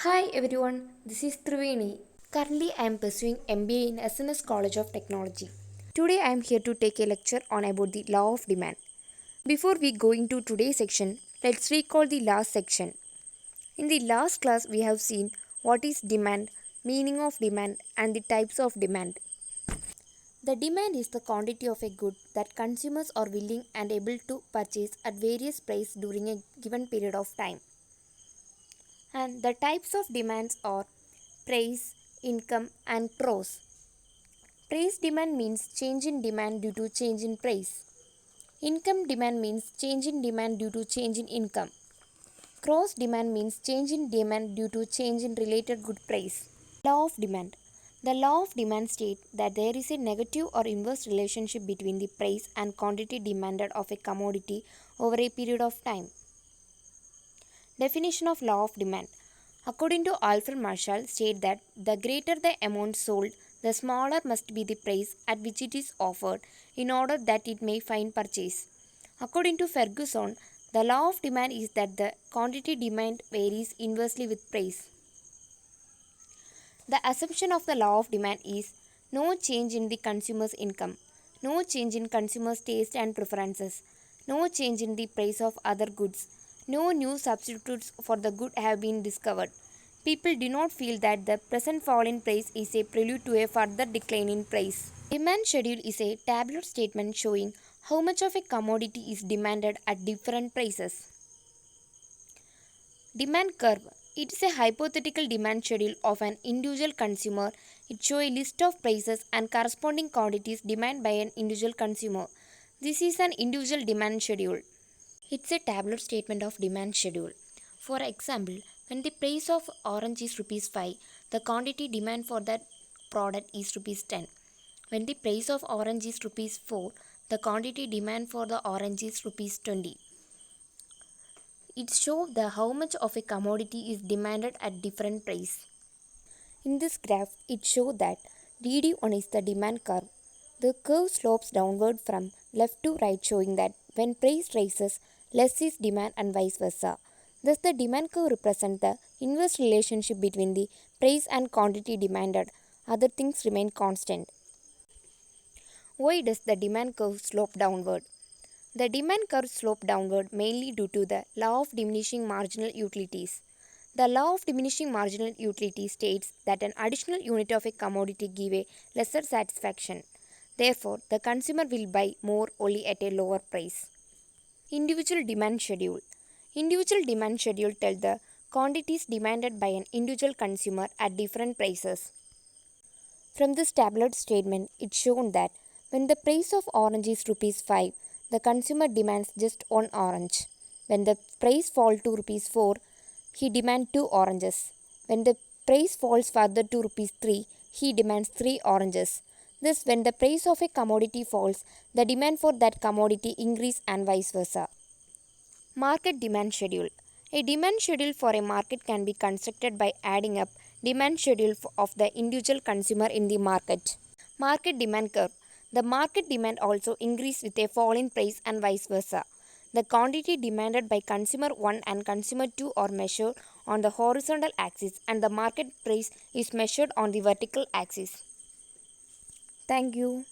Hi everyone, this is Thriveni. Currently I am pursuing MBA in SNS College of Technology. Today I am here to take a lecture on about the law of demand. Before we go into today's section, let's recall the last section. In the last class we have seen what is demand, meaning of demand and the types of demand. The demand is the quantity of a good that consumers are willing and able to purchase at various prices during a given period of time. And the types of demands are price, income, and cross. Price demand means change in demand due to change in price. Income demand means change in demand due to change in income. Cross demand means change in demand due to change in related good price. Law of demand. The law of demand states that there is a negative or inverse relationship between the price and quantity demanded of a commodity over a period of time. Definition of law of demand. According to Alfred Marshall, state that the greater the amount sold, the smaller must be the price at which it is offered in order that it may find purchase. According to Ferguson, the law of demand is that the quantity demand varies inversely with price. The assumption of the law of demand is no change in the consumer's income, no change in consumer's taste and preferences, no change in the price of other goods, no new substitutes for the good have been discovered. People do not feel that the present fall in price is a prelude to a further decline in price. Demand schedule is a tabular statement showing how much of a commodity is demanded at different prices. Demand curve. It is a hypothetical demand schedule of an individual consumer. It shows a list of prices and corresponding quantities demanded by an individual consumer. This is an individual demand schedule. It's a tabular statement of demand schedule. For example, when the price of orange is rupees 5, the quantity demand for that product is rupees 10. When the price of orange is rupees 4, the quantity demand for the orange is rupees 20. It shows how much of a commodity is demanded at different price. In this graph, it shows that DD1 is the demand curve. The curve slopes downward from left to right, showing that when price rises, less is demand and vice versa. Thus, the demand curve represents the inverse relationship between the price and quantity demanded. Other things remain constant. Why does the demand curve slope downward? The demand curve slopes downward mainly due to the law of diminishing marginal utilities. The law of diminishing marginal utility states that an additional unit of a commodity gives a lesser satisfaction. Therefore, the consumer will buy more only at a lower price. Individual demand schedule. Individual demand schedule tells the quantities demanded by an individual consumer at different prices. From this tabular statement, it's shown that when the price of orange is rupees 5, the consumer demands just one orange. When the price falls to rupees 4, he demands 2 oranges. When the price falls further to rupees 3, he demands 3 oranges. Thus, when the price of a commodity falls, the demand for that commodity increases and vice versa. Market demand schedule. A demand schedule for a market can be constructed by adding up demand schedule of the individual consumer in the market. Market demand curve. The market demand also increases with a fall in price and vice versa. The quantity demanded by consumer 1 and consumer 2 are measured on the horizontal axis and the market price is measured on the vertical axis. Thank you.